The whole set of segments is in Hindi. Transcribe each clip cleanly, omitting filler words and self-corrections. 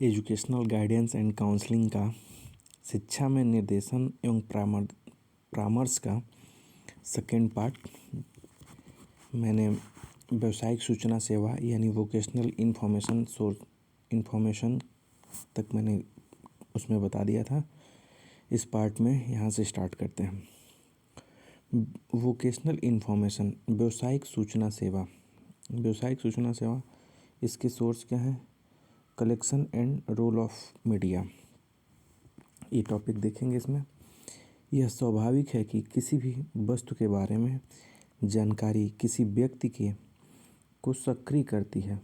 एजुकेशनल गाइडेंस एंड काउंसलिंग का शिक्षा में निर्देशन एवं परामर्श का सेकेंड पार्ट मैंने व्यावसायिक सूचना सेवा यानी वोकेशनल इन्फॉर्मेशन तक मैंने उसमें बता दिया था। इस पार्ट में यहाँ से स्टार्ट करते हैं। वोकेशनल इन्फॉर्मेशन व्यावसायिक सूचना सेवा। इसके सोर्स क्या है? Collection and role of media. ये टॉपिक देखेंगे इसमें। यह स्वाभाविक है कि किसी भी वस्तु के बारे में जानकारी किसी व्यक्ति को सक्रिय करती है।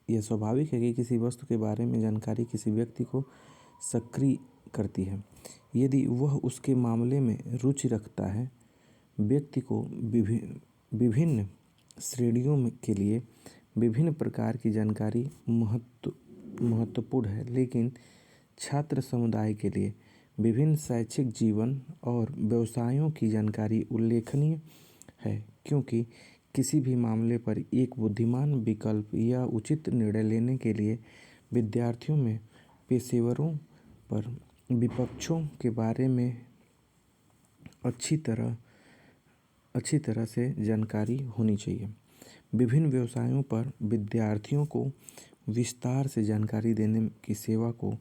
यह स्वाभाविक है कि किसी वस्तु के बारे में जानकारी किसी व्यक्ति को सक्रिय करती है यदि वह उसके मामले में रुचि रखता है। व्यक्ति को विभिन्न श्रेणियों के लिए विभिन्न प्रकार की जानकारी महत्वपूर्ण है, लेकिन छात्र समुदाय के लिए विभिन्न शैक्षिक जीवन और व्यवसायों की जानकारी उल्लेखनीय है, क्योंकि किसी भी मामले पर एक बुद्धिमान विकल्प या उचित निर्णय लेने के लिए विद्यार्थियों में पेशेवरों पर विपक्षों के बारे में अच्छी तरह से जानकारी होनी चाहिए। विभिन्न व्यवसायों पर विद्यार्थियों को विस्तार से जानकारी देने की सेवा को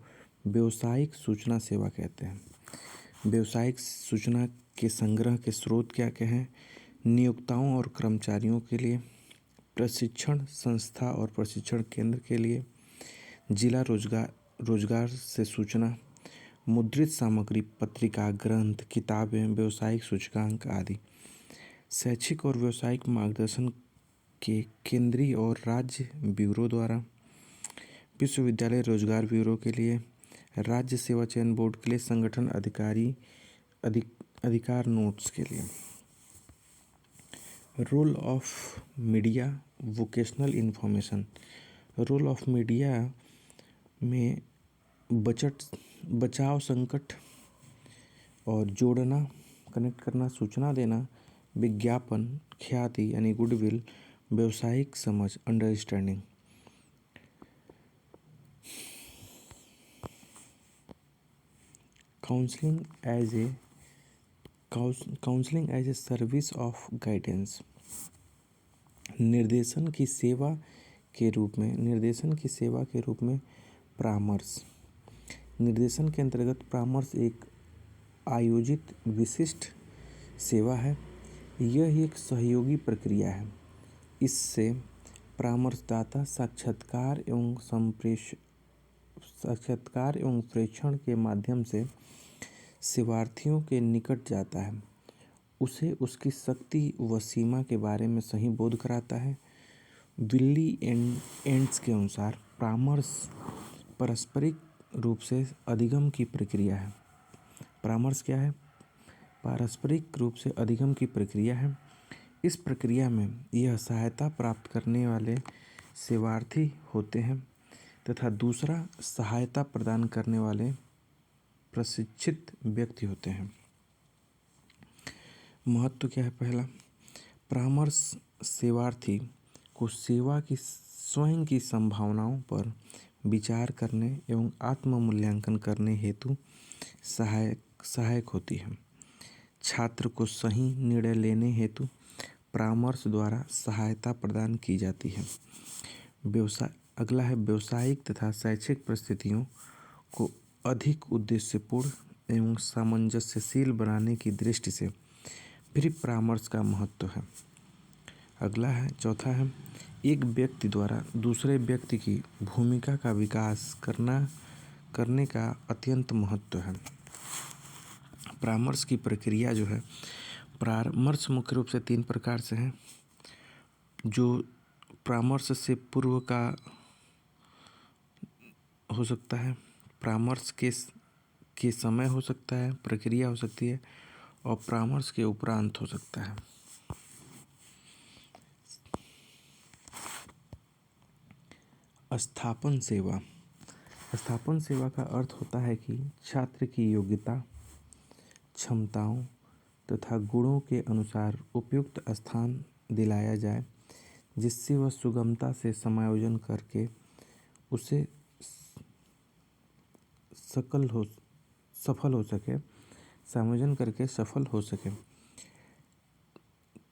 व्यावसायिक सूचना सेवा कहते हैं। व्यावसायिक सूचना के संग्रह के स्रोत क्या क्या हैं? नियोक्ताओं और कर्मचारियों के लिए, प्रशिक्षण संस्था और प्रशिक्षण केंद्र के लिए, जिला रोजगार से सूचना, मुद्रित सामग्री, पत्रिका, ग्रंथ, किताबें, व्यावसायिक सूचकांक आदि। शैक्षिक और व्यावसायिक मार्गदर्शन के केंद्रीय और राज्य ब्यूरो द्वारा, विश्वविद्यालय रोजगार ब्यूरो के लिए, राज्य सेवा चयन बोर्ड के लिए, संगठन अधिकार नोट्स के लिए। Role of media vocational information. Role of media में बचाव, संकट और जोड़ना, कनेक्ट करना, सूचना देना, विज्ञापन, ख्याति यानी गुडविल, व्यावसायिक समझ, understanding. Counselling as a service of guidance. निर्देशन की सेवा के रूप में परामर्श। निर्देशन के अंतर्गत परामर्श एक आयोजित विशिष्ट सेवा है। यह एक सहयोगी प्रक्रिया है। इससे परामर्शदाता साक्षात्कार एवं प्रेषण के माध्यम से सेवार्थियों के निकट जाता है, उसे उसकी शक्ति व सीमा के बारे में सही बोध कराता है। विल्ली एंड्स के अनुसार परामर्श पारस्परिक रूप से अधिगम की प्रक्रिया है। परामर्श क्या है? पारस्परिक रूप से अधिगम की प्रक्रिया है। इस प्रक्रिया में यह सहायता प्राप्त करने वाले सेवार्थी होते हैं तथा दूसरा सहायता प्रदान करने वाले प्रशिक्षित व्यक्ति होते हैं। महत्व क्या है? पहला, परामर्श सेवार्थी को सेवा की स्वयं की संभावनाओं पर विचार करने एवं आत्म मूल्यांकन करने हेतु सहायक होती है। छात्र को सही निर्णय लेने हेतु परामर्श द्वारा सहायता प्रदान की जाती है। अगला है व्यावसायिक तथा शैक्षिक परिस्थितियों को अधिक उद्देश्यपूर्ण एवं सामंजस्यशील बनाने की दृष्टि से भी परामर्श का महत्व है। अगला है चौथा है, एक व्यक्ति द्वारा दूसरे व्यक्ति की भूमिका का विकास करने का अत्यंत महत्व है। परामर्श की प्रक्रिया जो है, परामर्श मुख्य रूप से 3 प्रकार से है। जो परामर्श से पूर्व का हो सकता है, परामर्श के समय हो सकता है, प्रक्रिया हो सकती है, और परामर्श के उपरांत हो सकता है। स्थापन सेवा। स्थापन सेवा का अर्थ होता है कि छात्र की योग्यता, क्षमताओं तथा गुणों के अनुसार उपयुक्त स्थान दिलाया जाए, जिससे वह सुगमता से समायोजन करके उसे सफल हो सके, समायोजन करके सफल हो सके।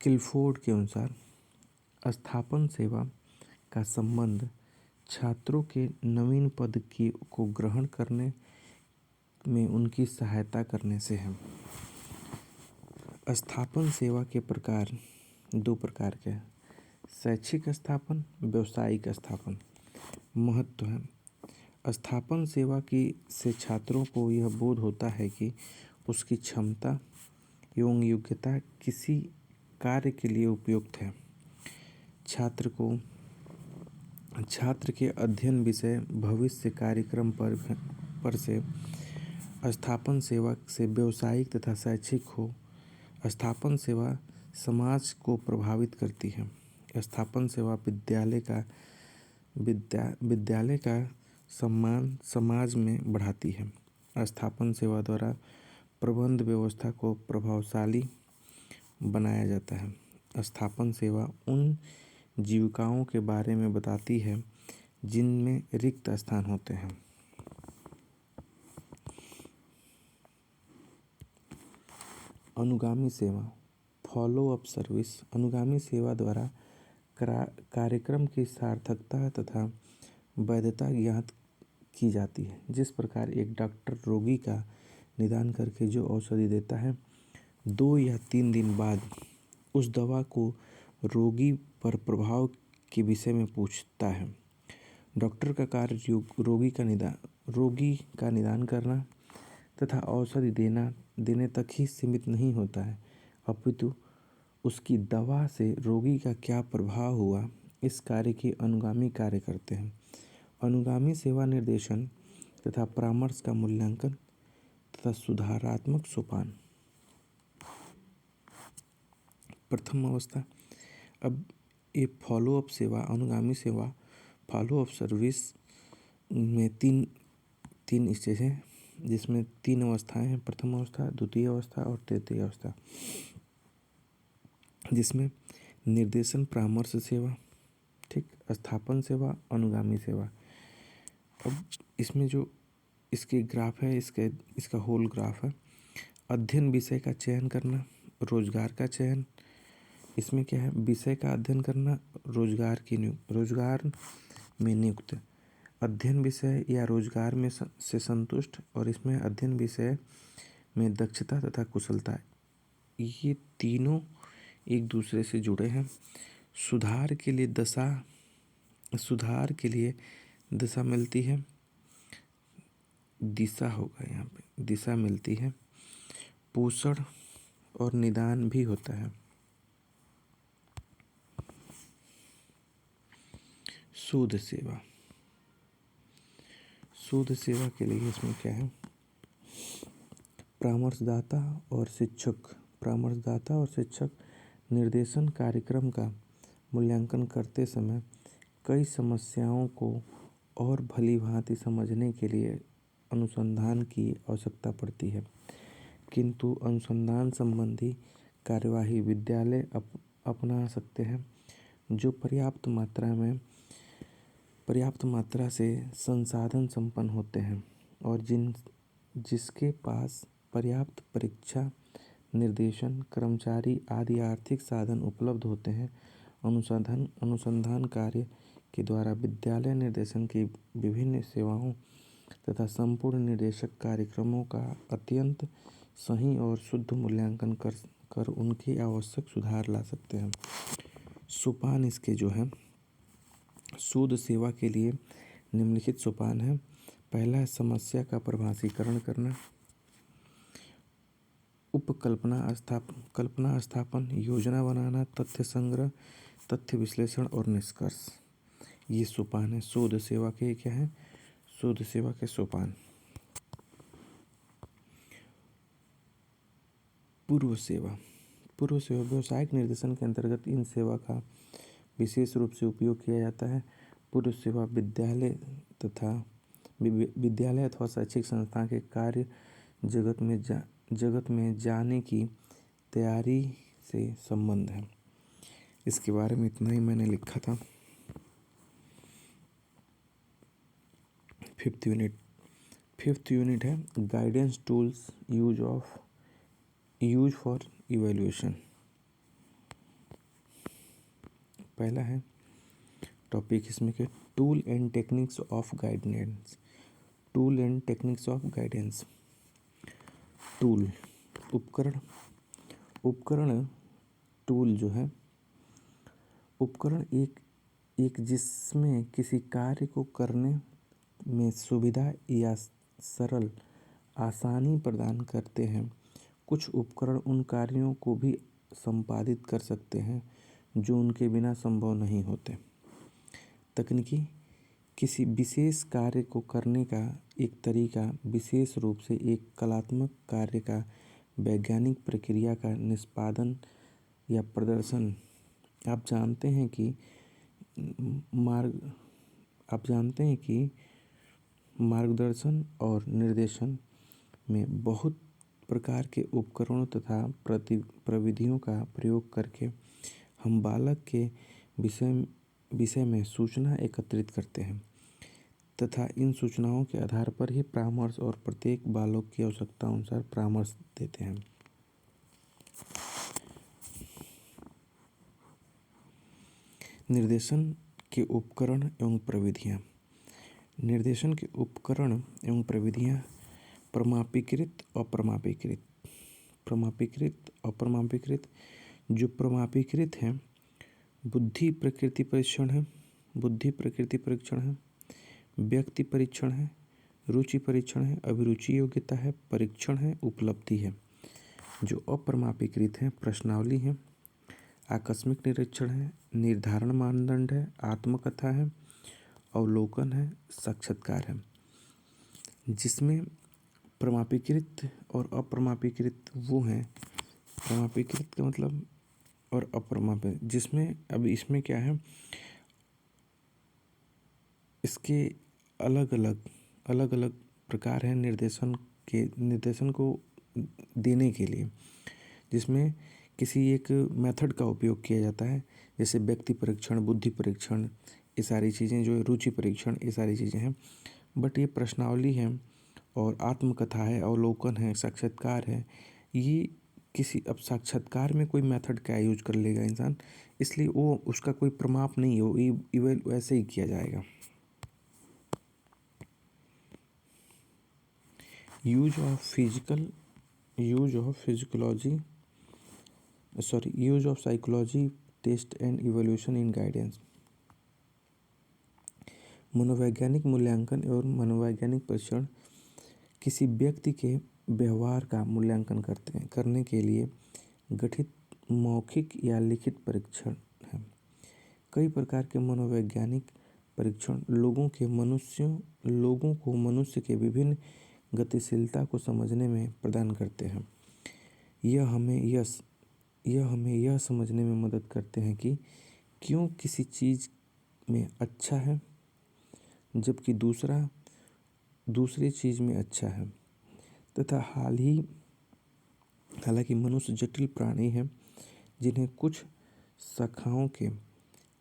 क्लिफोर्ड के अनुसार अस्थापन सेवा का संबंध छात्रों के नवीन पद को ग्रहण करने में उनकी सहायता करने से है। अस्थापन सेवा के प्रकार 2 प्रकार के हैं, शैक्षिक अस्थापन, व्यावसायिक अस्थापन। महत्व है, अस्थापन सेवा से छात्रों को यह बोध होता है कि उसकी क्षमता एवं योग्यता किसी कार्य के लिए उपयुक्त है। छात्र के अध्ययन विषय भविष्य कार्यक्रम पर से अस्थापन सेवा से व्यावसायिक तथा शैक्षिक हो। अस्थापन सेवा समाज को प्रभावित करती है। अस्थापन सेवा विद्यालय का सम्मान समाज में बढ़ाती है। अस्थापन सेवा द्वारा प्रबंध व्यवस्था को प्रभावशाली बनाया जाता है। अस्थापन सेवा उन जीविकाओं के बारे में बताती है जिनमें रिक्त स्थान होते हैं। अनुगामी सेवा, फॉलो अप सर्विस। अनुगामी सेवा द्वारा कार्यक्रम की सार्थकता तथा वैधता ज्ञात की जाती है। जिस प्रकार एक डॉक्टर रोगी का निदान करके जो औषधि देता है, 2 या 3 दिन बाद उस दवा को रोगी पर प्रभाव के विषय में पूछता है। डॉक्टर का कार्य रोगी का निदान करना तथा औषधि देने तक ही सीमित नहीं होता है, अपितु उसकी दवा से रोगी का क्या प्रभाव हुआ, इस कार्य की अनुगामी कार्य करते हैं। अनुगामी सेवा निर्देशन तथा परामर्श का मूल्यांकन तथा सुधारात्मक सोपान। प्रथम अवस्था, अब ये फॉलो अप सेवा, अनुगामी सेवा, फॉलो अप सर्विस में तीन स्टेज हैं, जिसमें 3 अवस्थाएं हैं, प्रथम अवस्था, द्वितीय अवस्था और तृतीय अवस्था। जिसमें निर्देशन परामर्श सेवा, ठीक, अस्थापन सेवा, अनुगामी सेवा। अब इसमें जो इसके ग्राफ है, इसका होल ग्राफ है। अध्ययन विषय का चयन करना, रोजगार का चयन। इसमें क्या है, विषय का अध्ययन करना, रोजगार में नियुक्त, अध्ययन विषय या रोजगार में से संतुष्ट, और इसमें अध्ययन विषय में दक्षता तथा कुशलता, ये तीनों एक दूसरे से जुड़े हैं। सुधार के लिए दिशा मिलती है, दिशा होगा यहाँ पे, दिशा मिलती है, पोषण और निदान भी होता है। शोध सेवा के लिए इसमें क्या है, परामर्शदाता और शिक्षक निर्देशन कार्यक्रम का मूल्यांकन करते समय कई समस्याओं को और भली भांति समझने के लिए अनुसंधान की आवश्यकता पड़ती है, किंतु अनुसंधान संबंधी कार्यवाही विद्यालय अपना सकते हैं जो पर्याप्त मात्रा से संसाधन संपन्न होते हैं और जिसके पास पर्याप्त परीक्षा, निर्देशन, कर्मचारी आदि आर्थिक साधन उपलब्ध होते हैं। अनुसंधान कार्य के द्वारा विद्यालय निर्देशन की विभिन्न सेवाओं तथा संपूर्ण निर्देशक कार्यक्रमों का अत्यंत सही और शुद्ध मूल्यांकन कर उनकी आवश्यक सुधार ला सकते हैं। सोपान इसके जो है, शोध सेवा के लिए निम्नलिखित सोपान है। पहला है समस्या का परिभाषीकरण करना, कल्पना स्थापन, योजना बनाना, तथ्य संग्रह, तथ्य विश्लेषण और निष्कर्ष, ये सोपान है। शोध सेवा के क्या है, शोध सेवा के सोपान। पूर्व सेवा व्यावसायिक निर्देशन के अंतर्गत इन सेवा का विशेष रूप से उपयोग किया जाता है। पूर्व सेवा विद्यालय अथवा शैक्षिक संस्था के कार्य जगत में जाने की तैयारी से संबंध है। इसके बारे में इतना ही मैंने लिखा था। 5th यूनिट 5th यूनिट है guidance tools use for evaluation. पहला है टॉपिक इसमें के tool and techniques of guidance. Tool and techniques of guidance. Tool उपकरण टूल जो है उपकरण एक जिसमें किसी कार्य को करने में सुविधा या सरल आसानी प्रदान करते हैं। कुछ उपकरण उन कार्यों को भी संपादित कर सकते हैं जो उनके बिना संभव नहीं होते। तकनीकी किसी विशेष कार्य को करने का एक तरीका विशेष रूप से एक कलात्मक कार्य का वैज्ञानिक प्रक्रिया का निष्पादन या प्रदर्शन। आप जानते हैं कि मार्गदर्शन और निर्देशन में बहुत प्रकार के उपकरणों तथा प्रविधियों का प्रयोग करके हम बालक के विषय में सूचना एकत्रित करते हैं तथा इन सूचनाओं के आधार पर ही परामर्श और प्रत्येक बालक की आवश्यकता अनुसार परामर्श देते हैं। निर्देशन के उपकरण एवं प्रविधियाँ। निर्देशन के उपकरण एवं प्रविधियाँ प्रमापीकृत अप्रमापीकृत। जो प्रमापीकृत हैं बुद्धि प्रकृति परीक्षण है, व्यक्ति परीक्षण है, रुचि परीक्षण है, अभिरुचि योग्यता है, परीक्षण है, उपलब्धि है। जो अप्रमापीकृत हैं प्रश्नावली है, आकस्मिक निरीक्षण है, निर्धारण मानदंड है, आत्मकथा है, अवलोकन है, साक्षात्कार है। जिसमें प्रमापीकृत और अप्रमापीकृत वो हैं। प्रमापीकृत का मतलब और अप्रमापीकृत, जिसमें अब इसमें क्या है, इसके अलग अलग प्रकार हैं निर्देशन को देने के लिए, जिसमें किसी एक मेथड का उपयोग किया जाता है, जैसे व्यक्ति परीक्षण, बुद्धि परीक्षण, ये सारी चीज़ें जो रुचि परीक्षण, ये सारी चीज़ें हैं। बट ये प्रश्नावली है और आत्मकथा है, अवलोकन है, साक्षात्कार है। ये किसी अब साक्षात्कार में कोई मेथड का यूज कर लेगा इंसान, इसलिए वो उसका कोई प्रमाप नहीं हो, इवेल वैसे ही किया जाएगा। Use of psychology test and evaluation in guidance. मनोवैज्ञानिक मूल्यांकन एवं मनोवैज्ञानिक परीक्षण किसी व्यक्ति के व्यवहार का मूल्यांकन करने के लिए गठित मौखिक या लिखित परीक्षण है। कई प्रकार के मनोवैज्ञानिक परीक्षण लोगों को मनुष्य के विभिन्न गतिशीलता को समझने में प्रदान करते हैं। यह हमें यह समझने में मदद करते हैं कि क्यों किसी चीज़ में अच्छा है जबकि दूसरी चीज़ में अच्छा है, तथा हालांकि मनुष्य जटिल प्राणी है जिन्हें कुछ शाखाओं के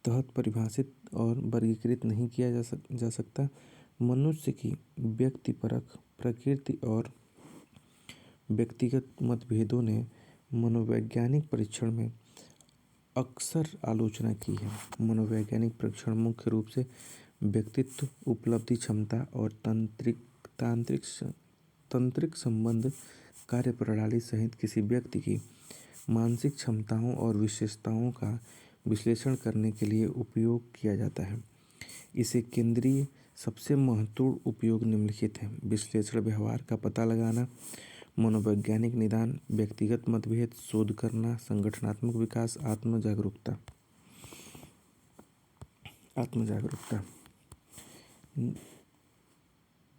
तहत परिभाषित और वर्गीकृत नहीं किया जा सकता। मनुष्य की व्यक्तिपरक प्रकृति और व्यक्तिगत मतभेदों ने मनोवैज्ञानिक परीक्षण में अक्सर आलोचना की है। मनोवैज्ञानिक परीक्षण मुख्य रूप से व्यक्तित्व, उपलब्धि क्षमता और तंत्रिक संबंध, कार्यप्रणाली सहित किसी व्यक्ति की मानसिक क्षमताओं और विशेषताओं का विश्लेषण करने के लिए उपयोग किया जाता है। इसे केंद्रीय सबसे महत्वपूर्ण उपयोग निम्नलिखित हैं: विश्लेषण, व्यवहार का पता लगाना, मनोवैज्ञानिक निदान, व्यक्तिगत मतभेद, शोध करना, संगठनात्मक विकास, आत्म जागरूकता।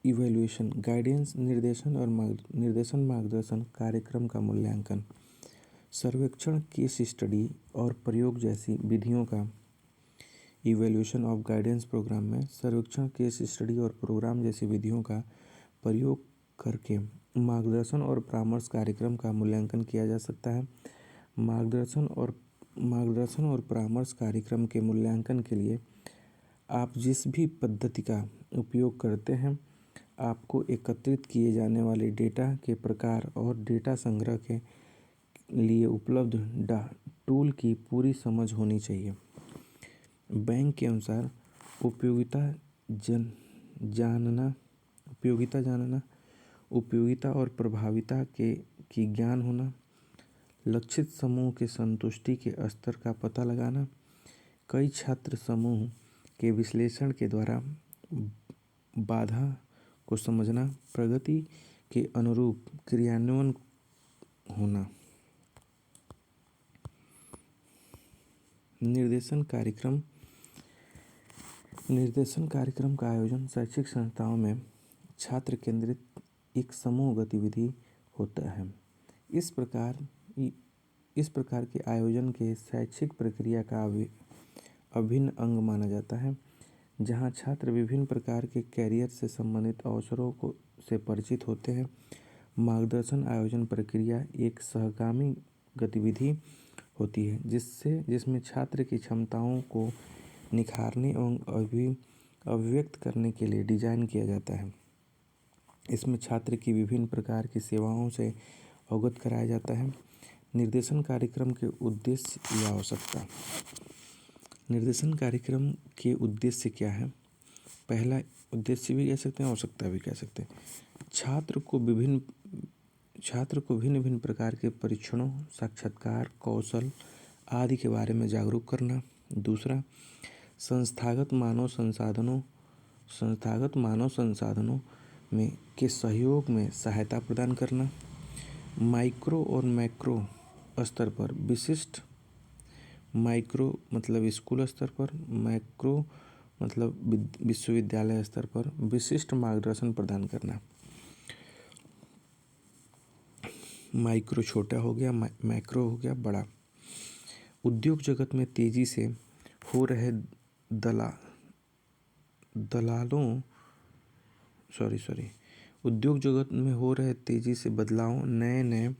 इवैल्यूएशन, गाइडेंस, निर्देशन मार्गदर्शन कार्यक्रम का मूल्यांकन, सर्वेक्षण, केस स्टडी और प्रयोग जैसी विधियों का। इवैल्यूएशन ऑफ गाइडेंस प्रोग्राम में सर्वेक्षण, केस स्टडी और प्रोग्राम जैसी विधियों का प्रयोग करके मार्गदर्शन और परामर्श कार्यक्रम का मूल्यांकन किया जा सकता है। मार्गदर्शन और परामर्श कार्यक्रम के मूल्यांकन के लिए आप जिस भी पद्धति का उपयोग करते हैं, आपको एकत्रित किए जाने वाले डेटा के प्रकार और डेटा संग्रह के लिए उपलब्ध टूल की पूरी समझ होनी चाहिए। बैंक के अनुसार उपयोगिता और प्रभाविता की ज्ञान होना, लक्षित समूह के संतुष्टि के स्तर का पता लगाना, कई छात्र समूह के विश्लेषण के द्वारा बाधा को समझना, प्रगति के अनुरूप क्रियान्वयन होना। निर्देशन कार्यक्रम का आयोजन शैक्षिक संस्थाओं में छात्र केंद्रित एक समूह गतिविधि होता है। इस प्रकार के आयोजन के शैक्षिक प्रक्रिया का अभिन्न अंग माना जाता है, जहां छात्र विभिन्न प्रकार के कैरियर से संबंधित अवसरों से परिचित होते हैं। मार्गदर्शन आयोजन प्रक्रिया एक सहगामी गतिविधि होती है जिसमें छात्र की क्षमताओं को निखारने एवं अभिव्यक्त करने के लिए डिजाइन किया जाता है। इसमें छात्र की विभिन्न प्रकार की सेवाओं से अवगत कराया जाता है। निर्देशन कार्यक्रम के उद्देश्य या आवश्यकता। निर्देशन कार्यक्रम के उद्देश्य क्या है? पहला, उद्देश्य भी कह सकते हैं, आवश्यकता भी कह सकते हैं। छात्र को भिन्न भिन्न प्रकार के परीक्षणों, साक्षात्कार, कौशल आदि के बारे में जागरूक करना। दूसरा, संस्थागत मानव संसाधनों में के सहयोग में सहायता प्रदान करना। माइक्रो और मैक्रो स्तर पर विशिष्ट, माइक्रो मतलब स्कूल स्तर पर, मैक्रो मतलब विश्वविद्यालय स्तर पर विशिष्ट मार्गदर्शन प्रदान करना। माइक्रो छोटा हो गया, मैक्रो हो गया बड़ा। उद्योग जगत में तेजी से हो रहे उद्योग जगत में हो रहे तेजी से बदलाव, नए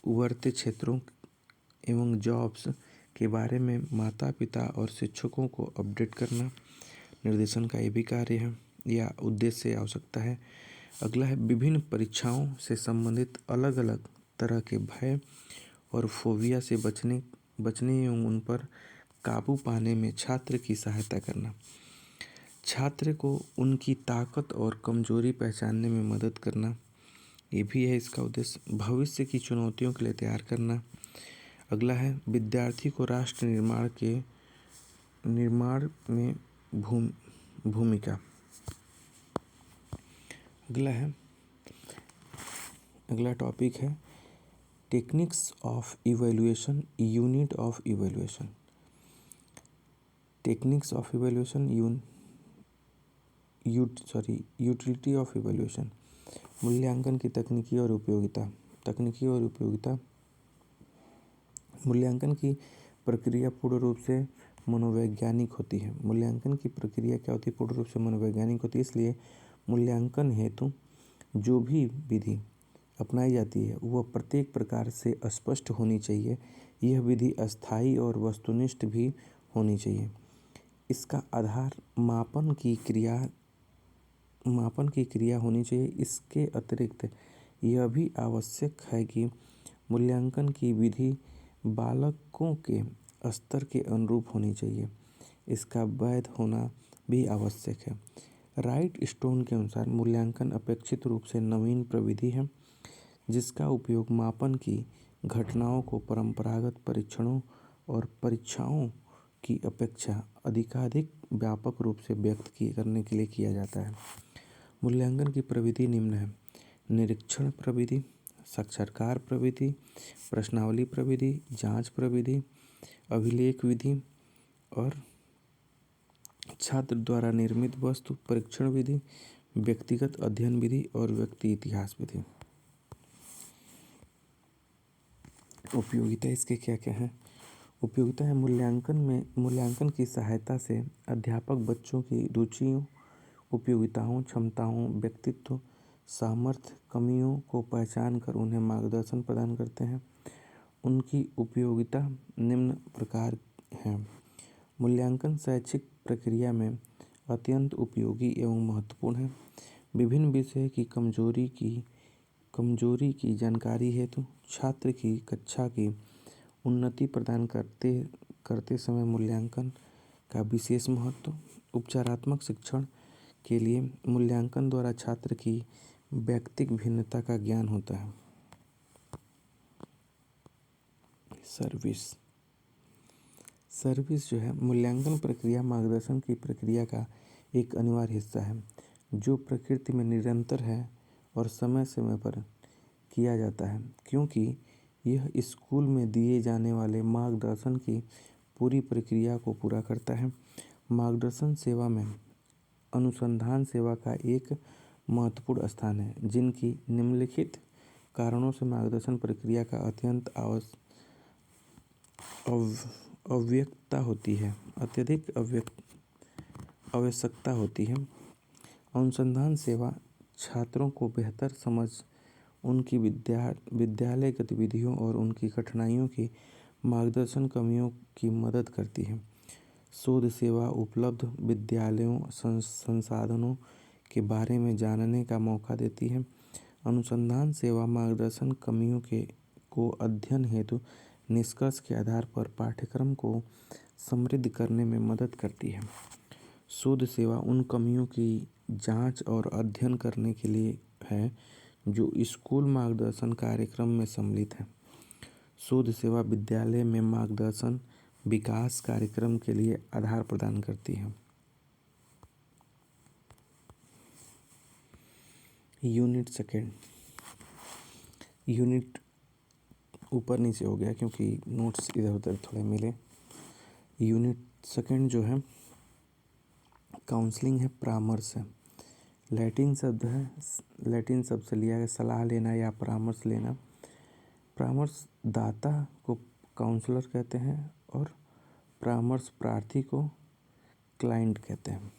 उभरते क्षेत्रों एवं जॉब्स के बारे में माता पिता और शिक्षकों को अपडेट करना निर्देशन का ये भी कार्य है या उद्देश्य या आवश्यकता है। अगला है, विभिन्न परीक्षाओं से संबंधित अलग अलग तरह के भय और फोबिया से बचने एवं उन पर काबू पाने में छात्र की सहायता करना। छात्र को उनकी ताकत और कमजोरी पहचानने में मदद करना, ये भी है इसका उद्देश्य। भविष्य की चुनौतियों के लिए तैयार करना। अगला है, विद्यार्थी को राष्ट्र निर्माण में भूमिका। अगला टॉपिक है techniques of evaluation, unit of evaluation. Techniques of evaluation, utility of evaluation. मूल्यांकन की तकनीकी और उपयोगिता। मूल्यांकन की प्रक्रिया पूर्ण रूप से मनोवैज्ञानिक होती है। मूल्यांकन की प्रक्रिया क्या होती है? पूर्ण रूप से मनोवैज्ञानिक होती है। इसलिए मूल्यांकन हेतु जो भी विधि अपनाई जाती है वह प्रत्येक प्रकार से स्पष्ट होनी चाहिए। यह विधि अस्थायी और वस्तुनिष्ठ भी होनी चाहिए। इसका आधार मापन की क्रिया होनी चाहिए। इसके अतिरिक्त यह भी आवश्यक है कि मूल्यांकन की विधि बालकों के स्तर के अनुरूप होनी चाहिए। इसका वैध होना भी आवश्यक है। राइट स्टोन के अनुसार मूल्यांकन अपेक्षित रूप से नवीन प्रविधि है जिसका उपयोग मापन की घटनाओं को परंपरागत परीक्षणों और परीक्षाओं की अपेक्षा अधिकाधिक व्यापक रूप से व्यक्त करने के लिए किया जाता है। मूल्यांकन की प्रविधि निम्न है: निरीक्षण प्रविधि, साक्षात्कार प्रविधि, प्रश्नावली प्रविधि, जांच प्रविधि, अभिलेख विधि और छात्र द्वारा निर्मित वस्तु परीक्षण विधि, व्यक्तिगत अध्ययन विधि और व्यक्ति इतिहास विधि। उपयोगिता इसके क्या क्या है? उपयोगिता है, मूल्यांकन की सहायता से अध्यापक बच्चों की रुचियों, उपयोगिताओं, क्षमताओं, व्यक्तित्व, सामर्थ्य, कमियों को पहचान कर उन्हें मार्गदर्शन प्रदान करते हैं। उनकी उपयोगिता निम्न प्रकार है। मूल्यांकन शैक्षिक प्रक्रिया में अत्यंत उपयोगी एवं महत्वपूर्ण है। विभिन्न विषय की कमजोरी की जानकारी हेतु छात्र की कक्षा की उन्नति प्रदान करते समय मूल्यांकन का विशेष महत्व। उपचारात्मक शिक्षण के लिए मूल्यांकन द्वारा छात्र की व्यक्तिगत भिन्नता का ज्ञान होता है। सर्विस जो है मूल्यांकन प्रक्रिया मार्गदर्शन की प्रक्रिया का एक अनिवार्य हिस्सा है जो प्रकृति में निरंतर है और समय समय पर किया जाता है, क्योंकि यह स्कूल में दिए जाने वाले मार्गदर्शन की पूरी प्रक्रिया को पूरा करता है। मार्गदर्शन सेवा में अनुसंधान सेवा का एक महत्वपूर्ण स्थान है, जिनकी निम्नलिखित कारणों से मार्गदर्शन प्रक्रिया का अत्यंत अत्यधिक आवश्यकता होती है। अनुसंधान सेवा छात्रों को बेहतर समझ, उनकी विद्यालय गतिविधियों और उनकी कठिनाइयों की मार्गदर्शन कमियों की मदद करती है। शोध सेवा उपलब्ध विद्यालयों संसाधनों के बारे में जानने का मौका देती है। अनुसंधान सेवा मार्गदर्शन कमियों को अध्ययन हेतु निष्कर्ष के आधार पर पाठ्यक्रम को समृद्ध करने में मदद करती है। शोध सेवा उन कमियों की जांच और अध्ययन करने के लिए है जो स्कूल मार्गदर्शन कार्यक्रम में सम्मिलित है। शोध सेवा विद्यालय में मार्गदर्शन विकास कार्यक्रम के लिए आधार प्रदान करती है। यूनिट सेकेंड, यूनिट ऊपर नीचे हो गया क्योंकि नोट्स इधर उधर थोड़े मिले। यूनिट सेकेंड जो है काउंसलिंग है, परामर्श है। लैटिन शब्द से लिया है सलाह लेना या परामर्श लेना। परामर्श दाता को काउंसलर कहते हैं और परामर्श प्रार्थी को क्लाइंट कहते हैं।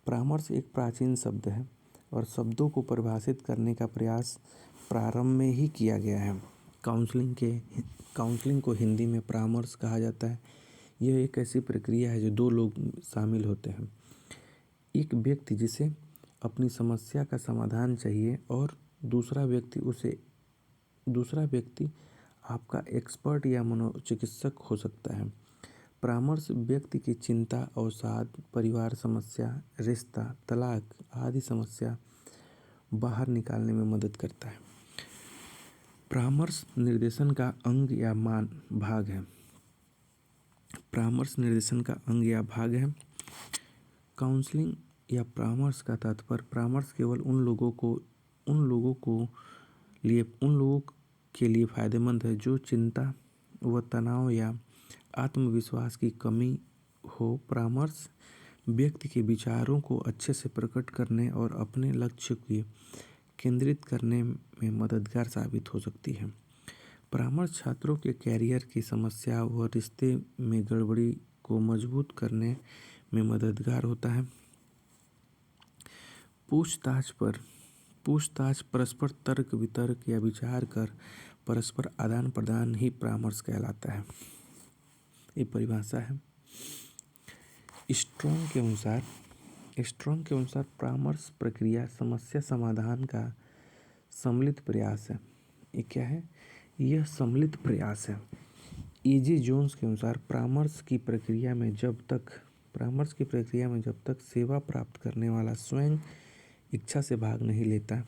परामर्श एक प्राचीन शब्द है और शब्दों को परिभाषित करने का प्रयास प्रारंभ में ही किया गया है। काउंसलिंग को हिंदी में परामर्श कहा जाता है। यह एक ऐसी प्रक्रिया है जो दो लोग शामिल होते हैं। एक व्यक्ति जिसे अपनी समस्या का समाधान चाहिए और दूसरा व्यक्ति आपका एक्सपर्ट या मनोचिकित्सक हो सकता है। परामर्श व्यक्ति की चिंता, अवसाद, परिवार समस्या, रिश्ता, तलाक आदि समस्या बाहर निकालने में मदद करता है। परामर्श निर्देशन का अंग या भाग है। परामर्श निर्देशन का अंग या भाग है। काउंसलिंग या परामर्श का तात्पर्य परामर्श केवल उन लोगों के लिए फायदेमंद है जो चिंता व तनाव या आत्मविश्वास की कमी हो। परामर्श व्यक्ति के विचारों को अच्छे से प्रकट करने और अपने लक्ष्य को केंद्रित करने में मददगार साबित हो सकती है। परामर्श छात्रों के कैरियर की समस्या व रिश्ते में गड़बड़ी को मजबूत करने में मददगार होता है। पूछताछ, परस्पर तर्क वितर्क या विचार कर परस्पर आदान प्रदान ही परामर्श कहलाता है। ये परिभाषा है। स्ट्रॉन्ग के अनुसार परामर्श प्रक्रिया समस्या समाधान का सम्मिलित प्रयास है। ये क्या है? यह सम्मिलित प्रयास है। E.G. जोन्स के अनुसार परामर्श की प्रक्रिया में जब तक सेवा प्राप्त करने वाला स्वयं इच्छा से भाग नहीं लेता,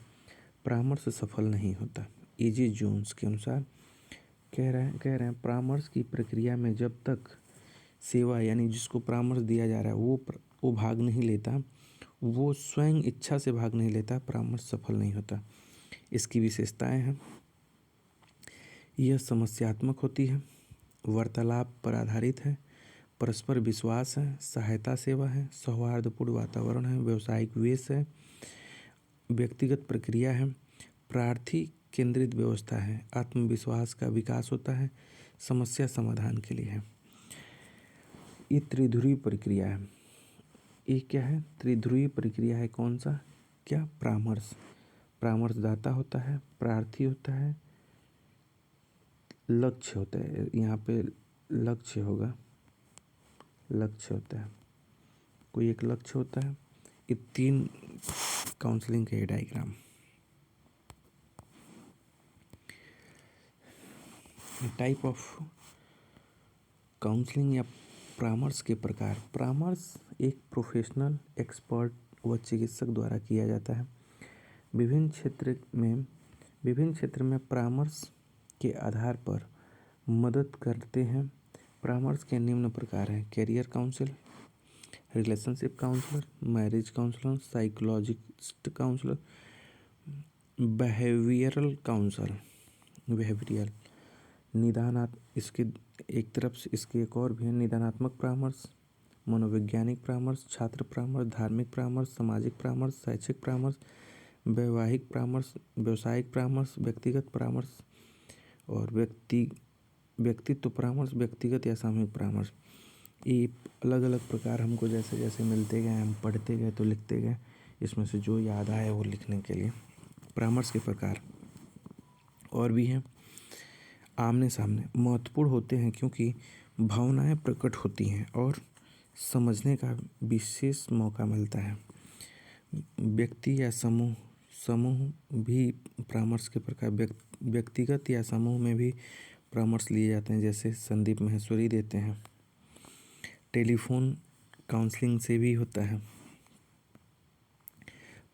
परामर्श सफल नहीं होता। E.G. जोन्स के अनुसार कह रहे हैं परामर्श की प्रक्रिया में जब तक सेवा यानी जिसको परामर्श दिया जा रहा है वो भाग नहीं लेता, वो स्वयं इच्छा से भाग नहीं लेता, परामर्श सफल नहीं होता। इसकी विशेषताएं हैं, यह समस्यात्मक होती है, वार्तालाप पर आधारित है, परस्पर विश्वास है, सहायता सेवा है, सौहार्दपूर्ण वातावरण है, व्यावसायिक वेश है, व्यक्तिगत प्रक्रिया है, प्रार्थी केंद्रित व्यवस्था है, आत्मविश्वास का विकास होता है, समस्या समाधान के लिए है। ये त्रिध्रुवी प्रक्रिया है। ये क्या है? त्रिध्रुवी प्रक्रिया है। कौन सा? क्या? परामर्शदाता होता है, प्रार्थी होता है, लक्ष्य होता है। यहाँ पे लक्ष्य होता है, कोई एक लक्ष्य होता है। ये तीन काउंसलिंग के डायग्राम। टाइप ऑफ काउंसलिंग या परामर्श के प्रकार। परामर्श एक प्रोफेशनल, एक्सपर्ट व चिकित्सक द्वारा किया जाता है। विभिन्न क्षेत्र में परामर्श के आधार पर मदद करते हैं। परामर्श के निम्न प्रकार हैं: career council, relationship counsellor, marriage counsellor, psychologist counsellor, behavioural इसके एक तरफ से इसके एक और भी है: निदानात्मक परामर्श, मनोवैज्ञानिक परामर्श, छात्र परामर्श, धार्मिक परामर्श, सामाजिक परामर्श, शैक्षिक परामर्श, वैवाहिक परामर्श, व्यावसायिक परामर्श, व्यक्तिगत परामर्श और व्यक्तित्व परामर्श, व्यक्तिगत या सामूहिक परामर्श। ये अलग अलग प्रकार हमको जैसे जैसे मिलते गए, हम पढ़ते गए तो लिखते गए, इसमें से जो याद आए वो लिखने के लिए। परामर्श के प्रकार और भी हैं। आमने सामने महत्वपूर्ण होते हैं क्योंकि भावनाएं प्रकट होती हैं और समझने का विशेष मौका मिलता है। व्यक्ति या समूह भी परामर्श के प्रकार। व्यक्तिगत या समूह में भी परामर्श लिए जाते हैं, जैसे संदीप माहेश्वरी देते हैं। टेलीफोन काउंसलिंग से भी होता है।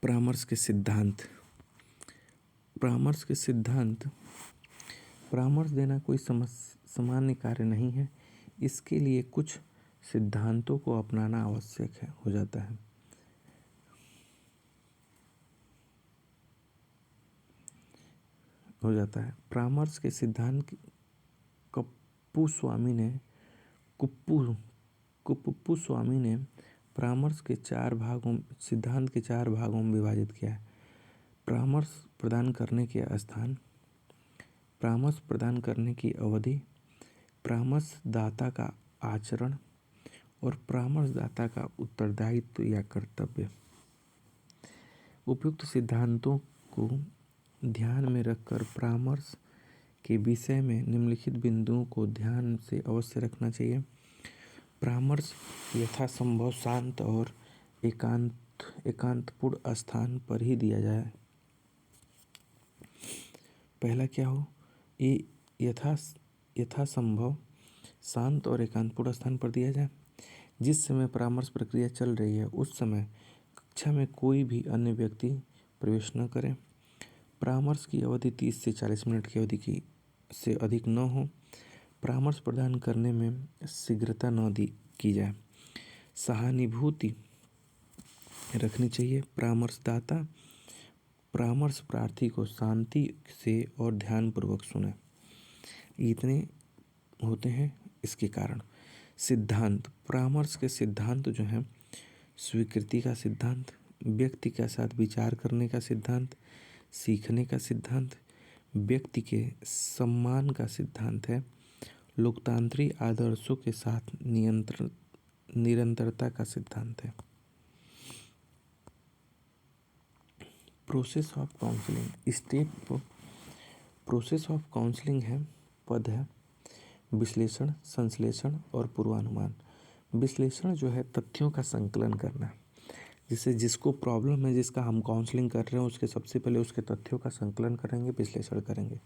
परामर्श के सिद्धांत। परामर्श देना कोई सामान्य कार्य नहीं है। इसके लिए कुछ सिद्धांतों को अपनाना आवश्यक हो जाता है। परामर्श के सिद्धांत कुप्पू स्वामी ने परामर्श के सिद्धांत के 4 भागों में विभाजित किया है: परामर्श प्रदान करने के स्थान, परामर्श प्रदान करने की अवधि, परामर्शदाता का आचरण और परामर्शदाता का उत्तरदायित्व या कर्तव्य। उपयुक्त सिद्धांतों को ध्यान में रखकर परामर्श के विषय में निम्नलिखित बिंदुओं को ध्यान से अवश्य रखना चाहिए। परामर्श यथासंभव शांत और एकांतपूर्ण स्थान पर ही दिया जाए। पहला क्या हो, ये यथासंभव शांत और एकांतपूर्ण स्थान पर दिया जाए। जिस समय परामर्श प्रक्रिया चल रही है उस समय कक्षा में कोई भी अन्य व्यक्ति प्रवेश न करें। परामर्श की अवधि 30 से 40 मिनट की अवधि से अधिक न हो। परामर्श प्रदान करने में शीघ्रता न की जाए। सहानुभूति रखनी चाहिए। परामर्शदाता परामर्श प्रार्थी को शांति से और ध्यानपूर्वक सुने। इतने होते हैं इसके कारण। सिद्धांत। परामर्श के सिद्धांत जो हैं: स्वीकृति का सिद्धांत, व्यक्ति के साथ विचार करने का सिद्धांत, सीखने का सिद्धांत, व्यक्ति के सम्मान का सिद्धांत है, लोकतांत्रिक आदर्शों के साथ निरंतरता का सिद्धांत है। Process of counselling. Process of counselling पद है विश्लेषण, संश्लेषण और पूर्वानुमान। विश्लेषण जो है तथ्यों का संकलन करना। जैसे जिसको प्रॉब्लम है, जिसका हम काउंसलिंग कर रहे हैं, उसके सबसे पहले उसके तथ्यों का संकलन करेंगे, विश्लेषण करेंगे,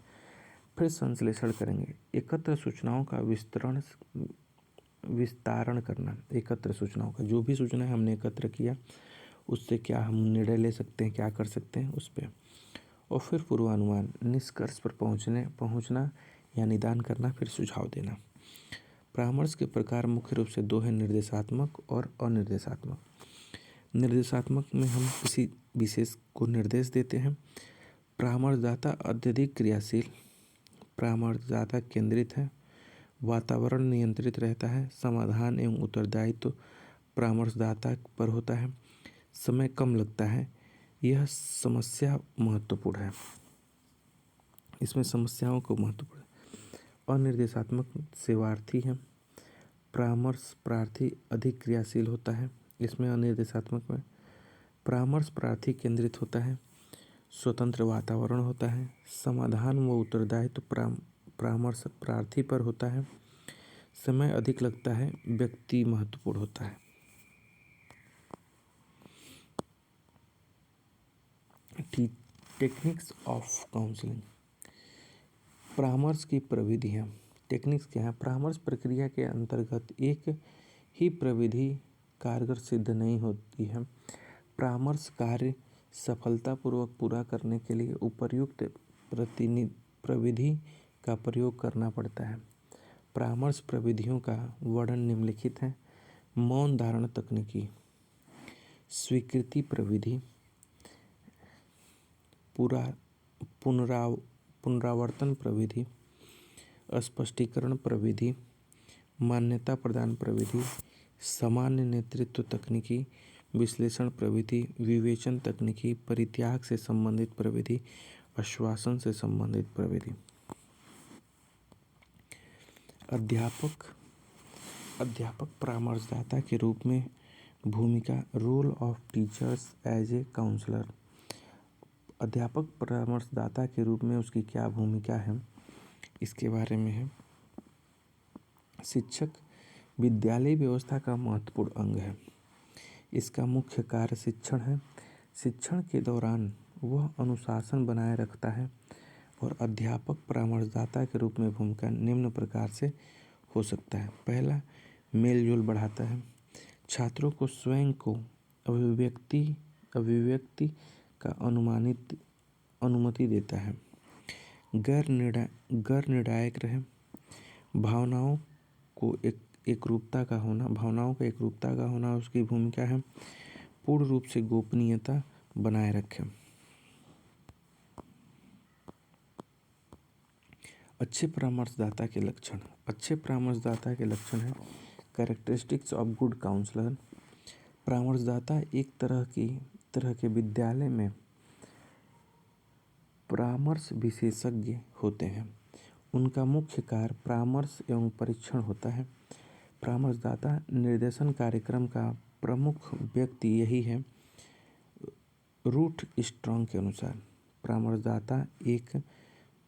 फिर संश्लेषण करेंगे। एकत्र सूचनाओं का विस्तारण करना। एकत्र सूचनाओं का, जो भी सूचना हमने एकत्र किया उससे क्या हम निर्णय ले सकते हैं, क्या कर सकते हैं उस पर। और फिर पूर्वानुमान, निष्कर्ष पर पहुंचना या निदान करना, फिर सुझाव देना। परामर्श के प्रकार मुख्य रूप से 2 हैं: निर्देशात्मक और अनिर्देशात्मक। निर्देशात्मक में हम किसी विशेष को निर्देश देते हैं। परामर्शदाता अत्यधिक क्रियाशील, परामर्शदाता केंद्रित है, वातावरण नियंत्रित रहता है, समाधान एवं उत्तरदायित्व परामर्शदाता पर होता है, समय कम लगता है, यह समस्या महत्वपूर्ण है। इसमें समस्याओं को महत्वपूर्ण है। अनिर्देशात्मक सेवार्थी है, परामर्श प्रार्थी अधिक क्रियाशील होता है। इसमें अनिर्देशात्मक में परामर्श प्रार्थी केंद्रित होता है, स्वतंत्र वातावरण होता है, समाधान व उत्तरदायित्व परामर्श प्रार्थी पर होता है, समय अधिक लगता है, व्यक्ति महत्वपूर्ण होता है। Techniques of counselling. परामर्श की प्रविधियाँ। टेक्निक्स क्या है? परामर्श प्रक्रिया के अंतर्गत एक ही प्रविधि कारगर सिद्ध नहीं होती है। परामर्श कार्य सफलतापूर्वक पूरा करने के लिए उपर्युक्त प्रविधि का प्रयोग करना पड़ता है। परामर्श प्रविधियों का वर्णन निम्नलिखित है। मौन धारण तकनीकी, स्वीकृति प्रविधि, पुनरावर्तन प्रविधि, स्पष्टीकरण प्रविधि, मान्यता प्रदान प्रविधि, सामान्य नेतृत्व तकनीकी, विश्लेषण प्रविधि, विवेचन तकनीकी, परित्याग से संबंधित प्रविधि, आश्वासन से संबंधित प्रविधि। अध्यापक परामर्शदाता के रूप में भूमिका। Role of teachers as a counsellor. अध्यापक परामर्शदाता के रूप में उसकी क्या भूमिका है, इसके बारे में है। शिक्षक विद्यालय व्यवस्था का महत्वपूर्ण अंग है। इसका मुख्य कार्य शिक्षण है। शिक्षण के दौरान वह अनुशासन बनाए रखता है और अध्यापक परामर्शदाता के रूप में भूमिका निम्न प्रकार से हो सकता है। पहला, मेलजोल बढ़ाता है। छात्रों को स्वयं को अभिव्यक्ति का अनुमति देता है। गैर निर्णायक रहे। भावनाओं का एकरूपता का होना उसकी भूमिका है। पूर्ण रूप से गोपनीयता बनाए रखें। अच्छे परामर्शदाता के लक्षण। अच्छे परामर्शदाता के लक्षण है। Characteristics of good counsellor. परामर्शदाता एक तरह के विद्यालय में परामर्श विशेषज्ञ होते हैं। उनका मुख्य कार्य परामर्श एवं परीक्षण होता है। परामर्शदाता निर्देशन कार्यक्रम का प्रमुख व्यक्ति यही है। रूथ स्ट्रॉन्ग के अनुसार परामर्शदाता एक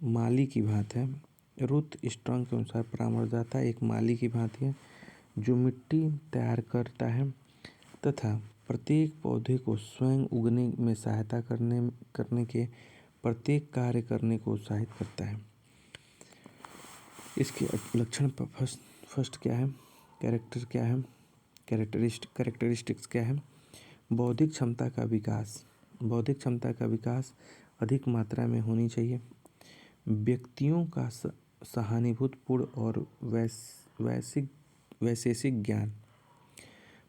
माली की भांति है। रूथ स्ट्रॉन्ग के अनुसार परामर्शदाता एक माली की भांति है जो मिट्टी तैयार करता है तथा प्रत्येक पौधे को स्वयं उगने में सहायता करने के प्रत्येक कार्य करने को उत्साहित करता है। इसके लक्षण फर्स्ट क्या है? कैरेक्टरिस्टिक्स क्या है? बौद्धिक क्षमता का विकास अधिक मात्रा में होनी चाहिए। व्यक्तियों का सहानुभूतिपूर्ण और वैशेषिक ज्ञान,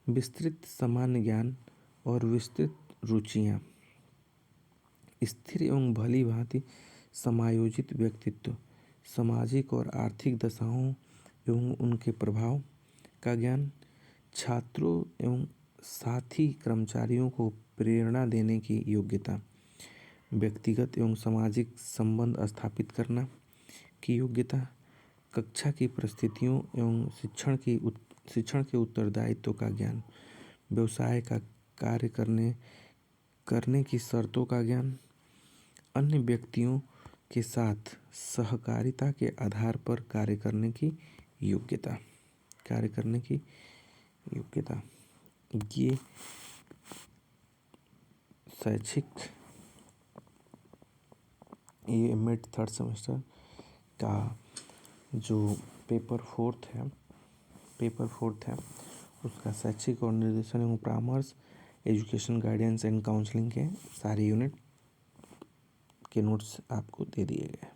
विस्तृत सामान्य ज्ञान और विस्तृत रुचियाँ, स्थिर एवं भली भांति समायोजित व्यक्तित्व, सामाजिक और आर्थिक दशाओं एवं उनके प्रभाव का ज्ञान, छात्रों एवं साथी कर्मचारियों को प्रेरणा देने की योग्यता, व्यक्तिगत एवं सामाजिक संबंध स्थापित करना की योग्यता, कक्षा की परिस्थितियों एवं शिक्षण के उत्तरदायित्व का ज्ञान, व्यवसाय का कार्य करने की शर्तों का ज्ञान, अन्य व्यक्तियों के साथ सहकारिता के आधार पर कार्य करने की योग्यता। ये मिड थर्ड सेमेस्टर का जो पेपर फोर्थ है उसका शैक्षिक और निर्देशन एवं परामर्श, एजुकेशन गाइडेंस एंड काउंसलिंग के सारे यूनिट के नोट्स आपको दे दिए गए।